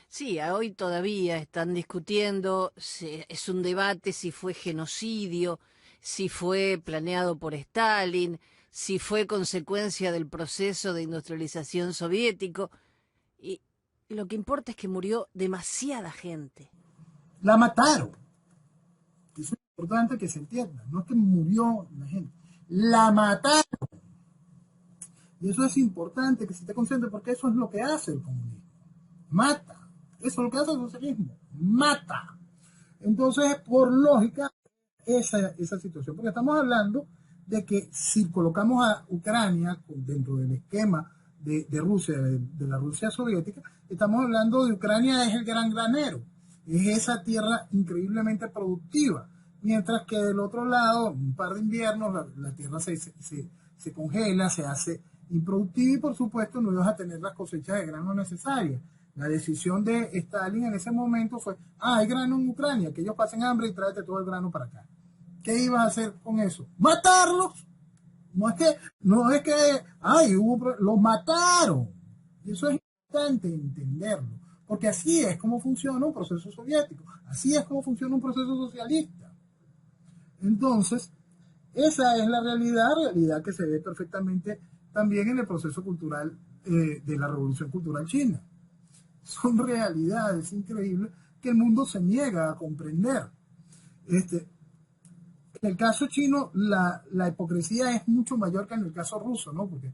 Sí, hoy todavía están discutiendo, es un debate si fue genocidio, si fue planeado por Stalin, si fue consecuencia del proceso de industrialización soviético. Y lo que importa es que murió demasiada gente. La mataron. Eso es importante que se entienda. No es que murió la gente. La mataron. Y eso es importante que se esté consciente porque eso es lo que hace el comunismo. Mata. Eso es lo que hace el socialismo. Mata. Entonces, por lógica, esa situación. Porque estamos hablando de que si colocamos a Ucrania dentro del esquema de Rusia, de la Rusia soviética, estamos hablando de Ucrania es el gran granero. Es esa tierra increíblemente productiva. Mientras que del otro lado, un par de inviernos, la tierra se congela, se hace improductiva y por supuesto no ibas a tener las cosechas de grano necesarias. La decisión de Stalin en ese momento fue, hay grano en Ucrania, que ellos pasen hambre y tráete todo el grano para acá. ¿Qué ibas a hacer con eso? ¡Matarlos! No es que, los mataron. Y eso es importante entenderlo, porque así es como funciona un proceso soviético, así es como funciona un proceso socialista. Entonces, esa es la realidad que se ve perfectamente también en el proceso cultural de la Revolución Cultural China. Son realidades increíbles que el mundo se niega a comprender. En el caso chino, la hipocresía es mucho mayor que en el caso ruso, ¿no? Porque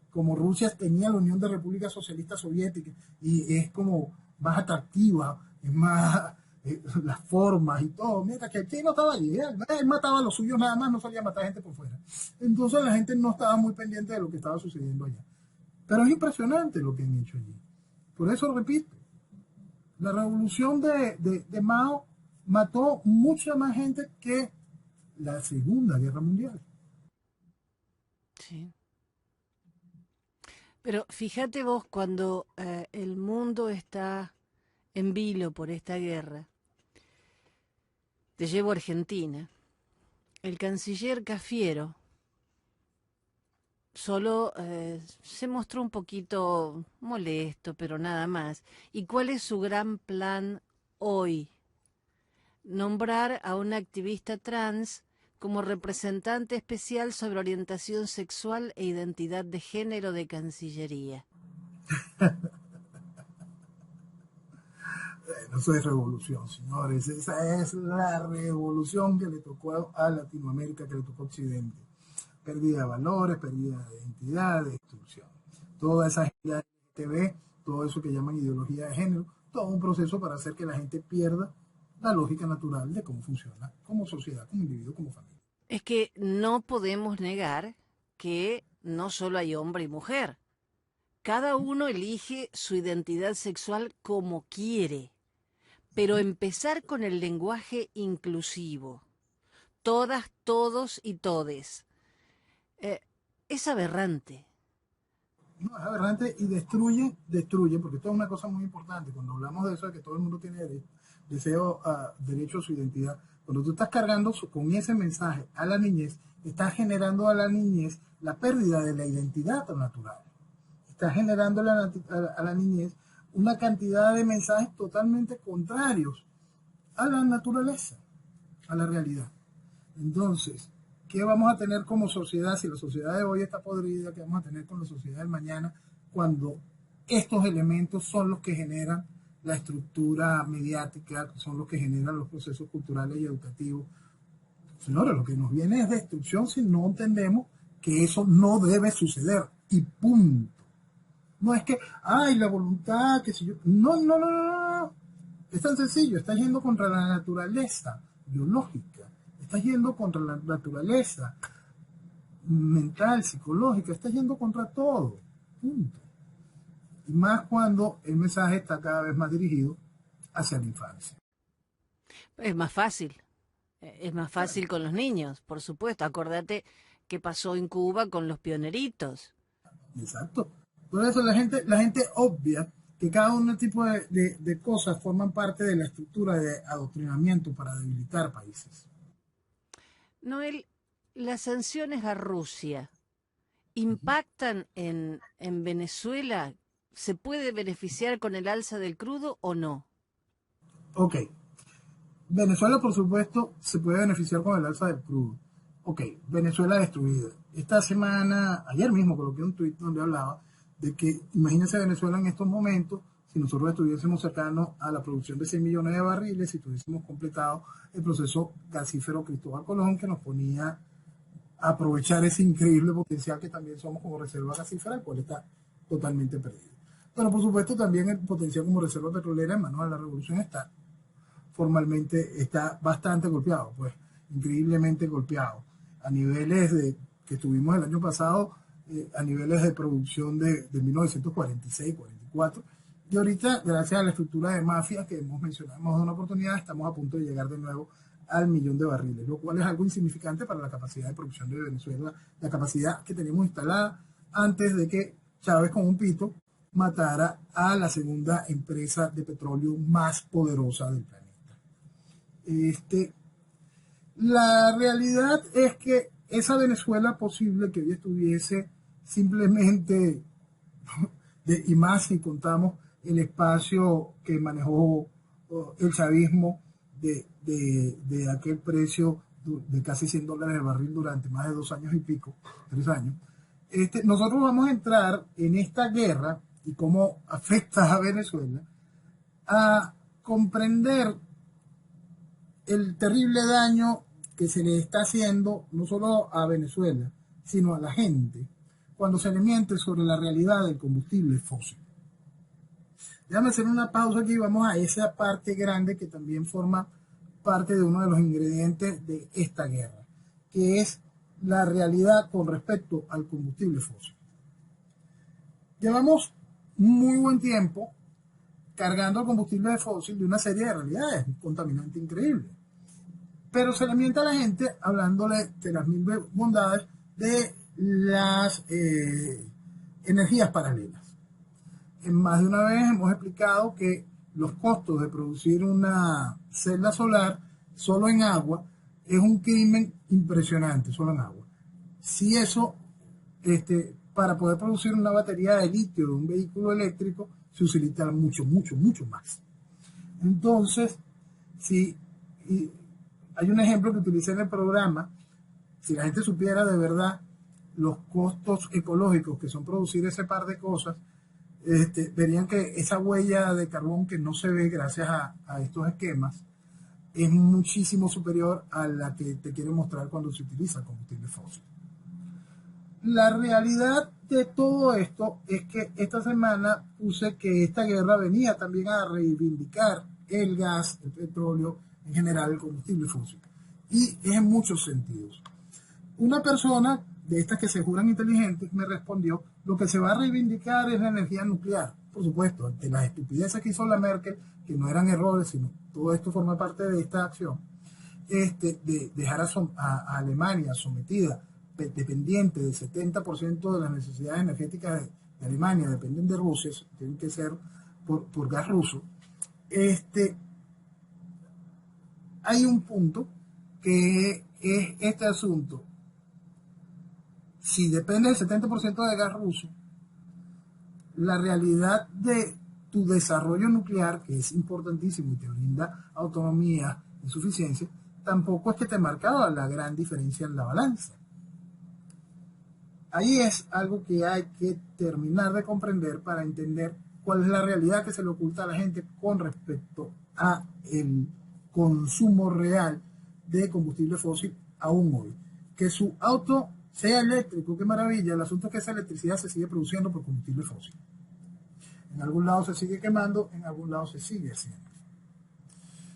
como Rusia tenía la Unión de Repúblicas Socialistas Soviéticas y es como más atractiva, es más las formas y todo, mientras que el chino estaba allí, él mataba a los suyos nada más, no salía a matar gente por fuera. Entonces la gente no estaba muy pendiente de lo que estaba sucediendo allá. Pero es impresionante lo que han hecho allí. Por eso repito, la revolución de Mao mató mucha más gente que la Segunda Guerra Mundial. Sí. Pero fíjate vos, cuando el mundo está en vilo por esta guerra, te llevo a Argentina, el canciller Cafiero Solo se mostró un poquito molesto, pero nada más. ¿Y cuál es su gran plan hoy? Nombrar a una activista trans como representante especial sobre orientación sexual e identidad de género de Cancillería. Eso es revolución, señores. Esa es la revolución que le tocó a Latinoamérica, que le tocó a Occidente. Pérdida de valores, pérdida de identidad, de destrucción. Toda esa agenda LGTB, todo eso que llaman ideología de género, todo un proceso para hacer que la gente pierda la lógica natural de cómo funciona como sociedad, como individuo, como familia. Es que no podemos negar que no solo hay hombre y mujer. Cada uno elige su identidad sexual como quiere, pero empezar con el lenguaje inclusivo, todas, todos y todes, eh, es aberrante. No, es aberrante y destruye, porque esto es una cosa muy importante. Cuando hablamos de eso, de que todo el mundo tiene derecho a su identidad, cuando tú estás cargando con ese mensaje a la niñez, estás generando a la niñez la pérdida de la identidad natural. Estás generando a la niñez una cantidad de mensajes totalmente contrarios a la naturaleza, a la realidad. Entonces, ¿qué vamos a tener como sociedad si la sociedad de hoy está podrida? ¿Qué vamos a tener con la sociedad del mañana cuando estos elementos son los que generan la estructura mediática, son los que generan los procesos culturales y educativos? Señores, lo que nos viene es destrucción si no entendemos que eso no debe suceder y punto. No es que, ay, la voluntad, que si yo... No, no, no, no, no. Es tan sencillo, está yendo contra la naturaleza biológica, está yendo contra la naturaleza mental, psicológica, está yendo contra todo. Punto. Y más cuando el mensaje está cada vez más dirigido hacia la infancia. Es más fácil. Es más Claro, fácil con los niños, por supuesto. Acordate qué pasó en Cuba con los pioneritos. exacto. Por eso la gente obvia que cada uno tipo de cosas forman parte de la estructura de adoctrinamiento para debilitar países. Noel, las sanciones a Rusia Ujú. impactan en Venezuela. ¿Se puede beneficiar con el alza del crudo o no? Ok, Venezuela, por supuesto, se puede beneficiar con el alza del crudo. Ok, Venezuela destruida. Esta semana, ayer mismo coloqué un tuit donde hablaba de que imagínense Venezuela en estos momentos, si nosotros estuviésemos cercanos a la producción de 100 millones de barriles, si tuviésemos completado el proceso gasífero Cristóbal Colón, que nos ponía a aprovechar ese increíble potencial que también somos como reserva gasífera, el cual está totalmente perdido. Pero por supuesto también el potencial como reserva petrolera en manos de la revolución está formalmente está bastante golpeado, pues increíblemente golpeado, a niveles de que tuvimos el año pasado, a niveles de producción de 1946, 44, y ahorita, gracias a la estructura de mafia que hemos mencionado en una oportunidad, estamos a punto de llegar de nuevo al millón de barriles, lo cual es algo insignificante para la capacidad de producción de Venezuela, la capacidad que teníamos instalada antes de que Chávez con un pito matara a la segunda empresa de petróleo más poderosa del planeta. Este, la realidad es que esa Venezuela posible que hoy estuviese simplemente, y más si contamos el espacio que manejó el chavismo de aquel precio de casi $100 el barril durante más de 2 años y pico, 3 años, nosotros vamos a entrar en esta guerra y cómo afecta a Venezuela a comprender el terrible daño que se le está haciendo no solo a Venezuela, sino a la gente, cuando se le miente sobre la realidad del combustible fósil. Déjame hacer una pausa aquí y vamos a esa parte grande que también forma parte de uno de los ingredientes de esta guerra, que es la realidad con respecto al combustible fósil. Llevamos muy buen tiempo cargando el combustible fósil de una serie de realidades, un contaminante increíble. Pero se le miente a la gente hablándole de las mil bondades de las energías paralelas. En más de una vez hemos explicado que los costos de producir una celda solar solo en agua es un crimen impresionante, solo en agua. Si eso para poder producir una batería de litio de un vehículo eléctrico se utiliza mucho, mucho, mucho más. Entonces, si hay un ejemplo que utilicé en el programa, si la gente supiera de verdad los costos ecológicos que son producir ese par de cosas, verían que esa huella de carbón que no se ve gracias a estos esquemas es muchísimo superior a la que te quiere mostrar cuando se utiliza combustible fósil. La realidad de todo esto es que esta semana puse que esta guerra venía también a reivindicar el gas, el petróleo, en general el combustible fósil. Y es en muchos sentidos. Una persona de estas que se juran inteligentes me respondió, lo que se va a reivindicar es la energía nuclear. Por supuesto, ante las estupideces que hizo la Merkel, que no eran errores, sino todo esto forma parte de esta acción, de dejar a Alemania sometida, dependiente del 70% de las necesidades energéticas de Alemania, dependen de Rusia, tienen que ser por gas ruso. Hay un punto que es este asunto. Si depende del 70% de gas ruso, la realidad de tu desarrollo nuclear, que es importantísimo y te brinda autonomía y suficiencia, tampoco es que te marcaba la gran diferencia en la balanza. Ahí es algo que hay que terminar de comprender para entender cuál es la realidad que se le oculta a la gente con respecto a el consumo real de combustible fósil aún hoy. Que su auto sea eléctrico, qué maravilla, el asunto es que esa electricidad se sigue produciendo por combustible fósil. En algún lado se sigue quemando, en algún lado se sigue haciendo.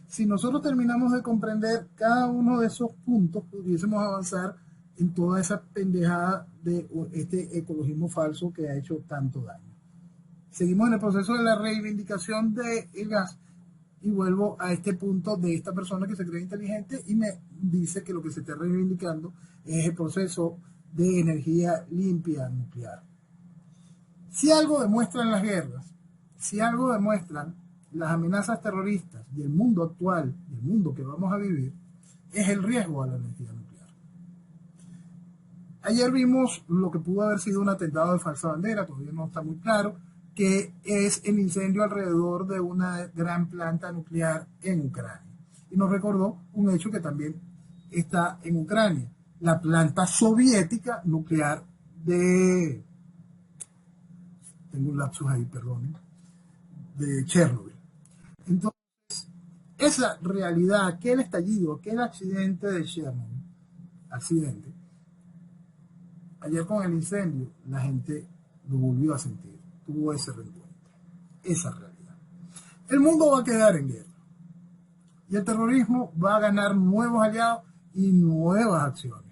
Si nosotros terminamos de comprender cada uno de esos puntos, pudiésemos avanzar en toda esa pendejada de este ecologismo falso que ha hecho tanto daño. Seguimos en el proceso de la reivindicación del gas y vuelvo a este punto de esta persona que se cree inteligente y me dice que lo que se está reivindicando es el proceso de energía limpia nuclear. Si algo demuestran las guerras, si algo demuestran las amenazas terroristas y el mundo actual, y el mundo que vamos a vivir, es el riesgo a la energía nuclear. Ayer vimos lo que pudo haber sido un atentado de falsa bandera, todavía no está muy claro, que es el incendio alrededor de una gran planta nuclear en Ucrania. Y nos recordó un hecho que también está en Ucrania, la planta soviética nuclear de... Tengo un lapsus ahí, perdón, de Chernobyl. Entonces, esa realidad, aquel estallido, aquel accidente de Chernobyl, ayer con el incendio, la gente lo volvió a sentir, tuvo ese reencuentro, esa realidad. El mundo va a quedar en guerra y el terrorismo va a ganar nuevos aliados y nuevas acciones.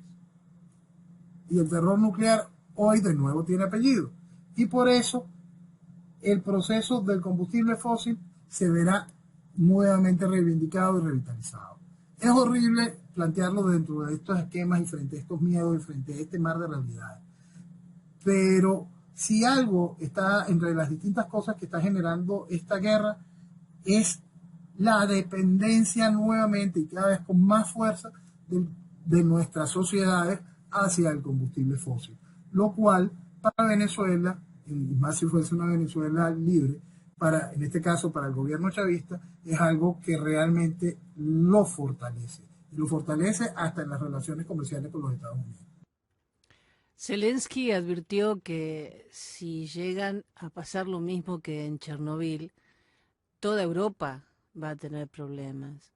Y el terror nuclear hoy de nuevo tiene apellido. Y por eso el proceso del combustible fósil se verá nuevamente reivindicado y revitalizado. Es horrible plantearlo dentro de estos esquemas y frente a estos miedos y frente a este mar de realidades. Pero si algo está entre las distintas cosas que está generando esta guerra es la dependencia nuevamente y cada vez con más fuerza de nuestras sociedades hacia el combustible fósil. Lo cual para Venezuela, y más si fuese una Venezuela libre, en este caso para el gobierno chavista, es algo que realmente lo fortalece. Y lo fortalece hasta en las relaciones comerciales con los Estados Unidos. Zelensky advirtió que si llegan a pasar lo mismo que en Chernobyl, toda Europa va a tener problemas.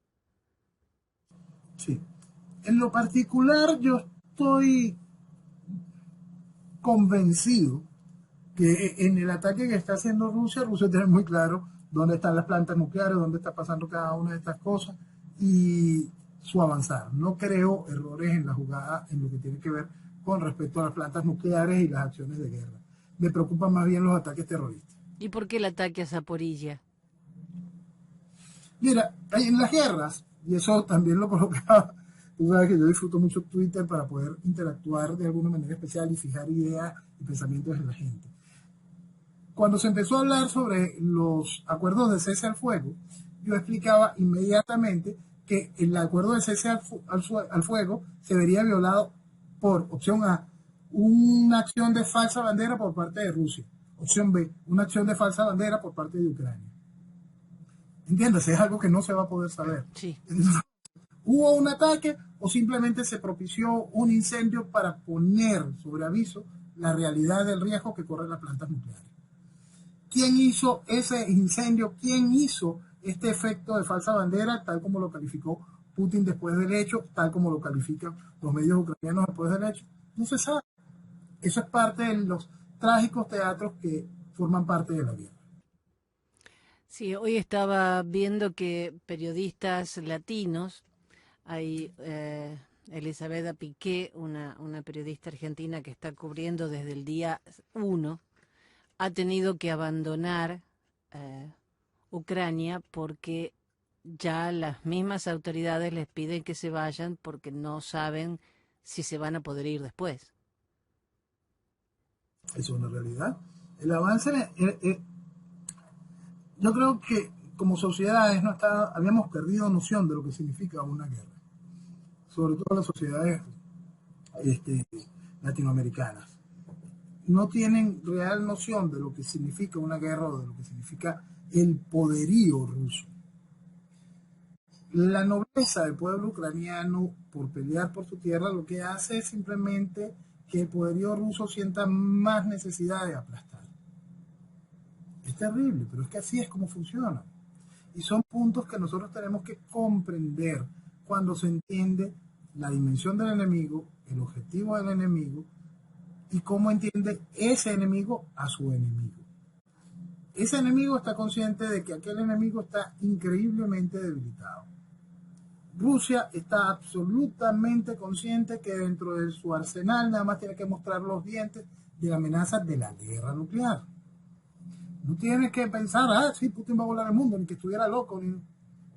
Sí. En lo particular, yo estoy convencido que en el ataque que está haciendo Rusia tiene muy claro dónde están las plantas nucleares, dónde está pasando cada una de estas cosas y su avanzar. No creo errores en la jugada en lo que tiene que ver con respecto a las plantas nucleares y las acciones de guerra. Me preocupan más bien los ataques terroristas. ¿Y por qué el ataque a Zaporilla? Mira, en las guerras, y eso también lo colocaba, tú sabes que yo disfruto mucho Twitter para poder interactuar de alguna manera especial y fijar ideas y pensamientos en la gente. Cuando se empezó a hablar sobre los acuerdos de cese al fuego, yo explicaba inmediatamente que el acuerdo de cese al fuego se vería violado por opción A, una acción de falsa bandera por parte de Rusia. Opción B, una acción de falsa bandera por parte de Ucrania. Entiéndase, es algo que no se va a poder saber. Sí. ¿Hubo un ataque o simplemente se propició un incendio para poner sobre aviso la realidad del riesgo que corren las plantas nucleares? ¿Quién hizo ese incendio? ¿Quién hizo este efecto de falsa bandera, tal como lo calificó Putin después del hecho, tal como lo califican los medios ucranianos después del hecho? No se sabe. Eso es parte de los trágicos teatros que forman parte de la guerra. Sí, hoy estaba viendo que periodistas latinos, hay Elisabetta Piqué, una periodista argentina que está cubriendo desde el día 1, ha tenido que abandonar Ucrania porque ya las mismas autoridades les piden que se vayan porque no saben si se van a poder ir después. Eso es una realidad. El avance, yo creo que como sociedades no habíamos perdido noción de lo que significa una guerra, sobre todo las sociedades este, latinoamericanas. No tienen real noción de lo que significa una guerra o de lo que significa el poderío ruso. La nobleza del pueblo ucraniano por pelear por su tierra lo que hace es simplemente que el poderío ruso sienta más necesidad de aplastar. Es terrible, pero es que así es como funciona. Y son puntos que nosotros tenemos que comprender cuando se entiende la dimensión del enemigo, el objetivo del enemigo y cómo entiende ese enemigo a su enemigo. Ese enemigo está consciente de que aquel enemigo está increíblemente debilitado. Rusia está absolutamente consciente que dentro de su arsenal nada más tiene que mostrar los dientes de la amenaza de la guerra nuclear. No tiene que pensar, sí, Putin va a volar el mundo, ni que estuviera loco.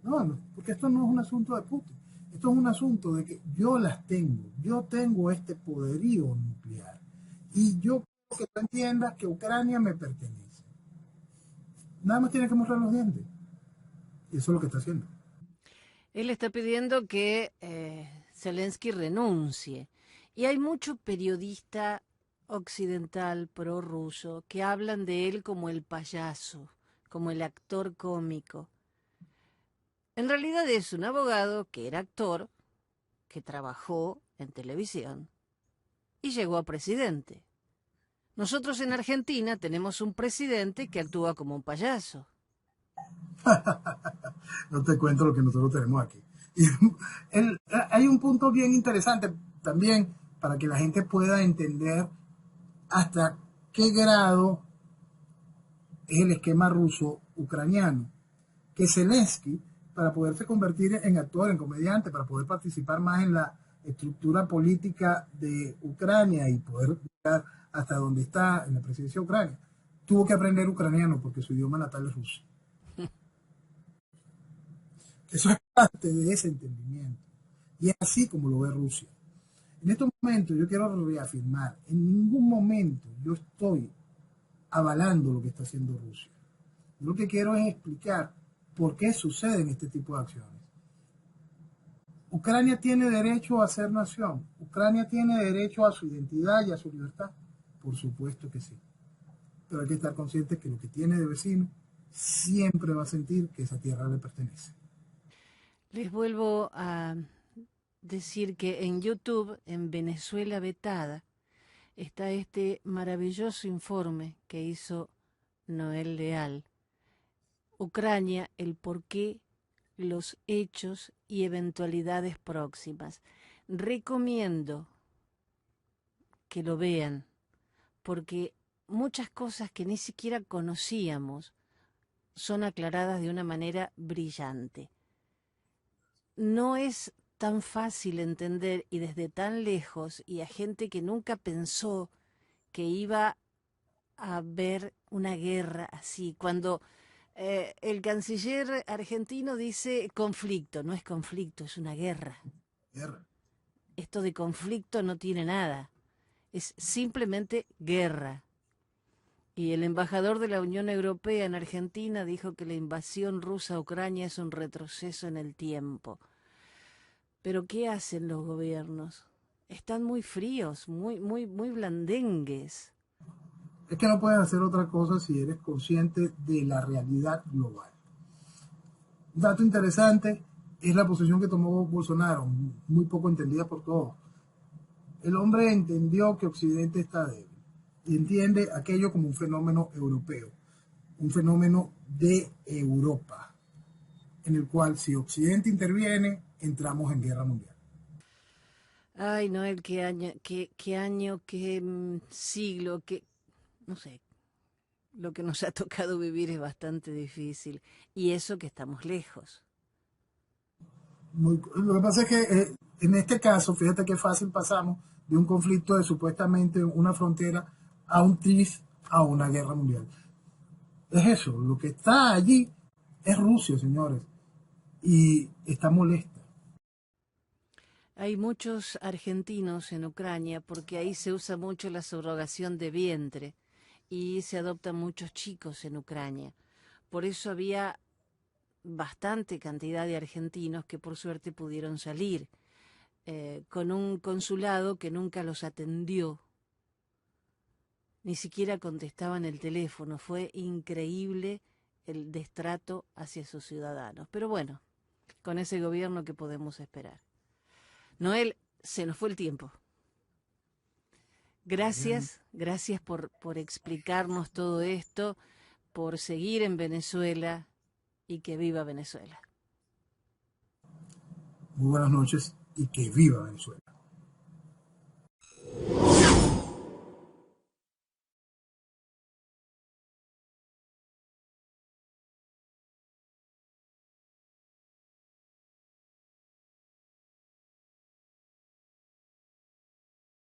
No, porque esto no es un asunto de Putin. Esto es un asunto de que yo las tengo. Yo tengo este poderío nuclear. Y yo quiero que tú entiendas que Ucrania me pertenece. Nada más tiene que mostrar los dientes. Y eso es lo que está haciendo. Él está pidiendo que Zelensky renuncie. Y hay mucho periodista occidental prorruso que hablan de él como el payaso, como el actor cómico. En realidad es un abogado que era actor, que trabajó en televisión y llegó a presidente. Nosotros en Argentina tenemos un presidente que actúa como un payaso. No te cuento lo que nosotros tenemos aquí. Y hay un punto bien interesante también para que la gente pueda entender hasta qué grado es el esquema ruso-ucraniano. Que Zelensky, para poderse convertir en actor, en comediante, para poder participar más en la estructura política de Ucrania y poder llegar hasta donde está en la presidencia de Ucrania, tuvo que aprender ucraniano porque su idioma natal es ruso. Eso es parte de ese entendimiento. Y es así como lo ve Rusia. En estos momentos yo quiero reafirmar, en ningún momento yo estoy avalando lo que está haciendo Rusia. Yo lo que quiero es explicar por qué suceden este tipo de acciones. Ucrania tiene derecho a ser nación. Ucrania tiene derecho a su identidad y a su libertad. Por supuesto que sí. Pero hay que estar consciente que lo que tiene de vecino siempre va a sentir que esa tierra le pertenece. Les vuelvo a decir que en YouTube, en Venezuela Vetada, está este maravilloso informe que hizo Noel Leal. Ucrania, el porqué, los hechos y eventualidades próximas. Recomiendo que lo vean, porque muchas cosas que ni siquiera conocíamos son aclaradas de una manera brillante. No es tan fácil entender y desde tan lejos y a gente que nunca pensó que iba a haber una guerra así. Cuando el canciller argentino dice conflicto, no es conflicto, es una guerra. Guerra. Esto de conflicto no tiene nada, es simplemente guerra. Y el embajador de la Unión Europea en Argentina dijo que la invasión rusa a Ucrania es un retroceso en el tiempo. Pero ¿qué hacen los gobiernos? están muy fríos, muy blandengues. Es que no puedes hacer otra cosa si eres consciente de la realidad global. Un dato interesante es la posición que tomó Bolsonaro, muy poco entendida por todos. El hombre entendió que Occidente está débil y entiende aquello como un fenómeno europeo, un fenómeno de Europa, en el cual si Occidente interviene, entramos en guerra mundial. Ay, Noel, qué siglo, no sé, lo que nos ha tocado vivir es bastante difícil. Y eso que estamos lejos. Lo que pasa es que en este caso, fíjate qué fácil pasamos de un conflicto de supuestamente una frontera a un tris, a una guerra mundial. Es eso, lo que está allí es Rusia, señores, y está molesta. Hay muchos argentinos en Ucrania porque ahí se usa mucho la subrogación de vientre y se adoptan muchos chicos en Ucrania. Por eso había bastante cantidad de argentinos que por suerte pudieron salir, con un consulado que nunca los atendió, ni siquiera contestaban el teléfono. Fue increíble el destrato hacia sus ciudadanos. Pero bueno, con ese gobierno, ¿qué podemos esperar? Noel, se nos fue el tiempo. Gracias por explicarnos todo esto, por seguir en Venezuela y que viva Venezuela. Muy buenas noches y que viva Venezuela.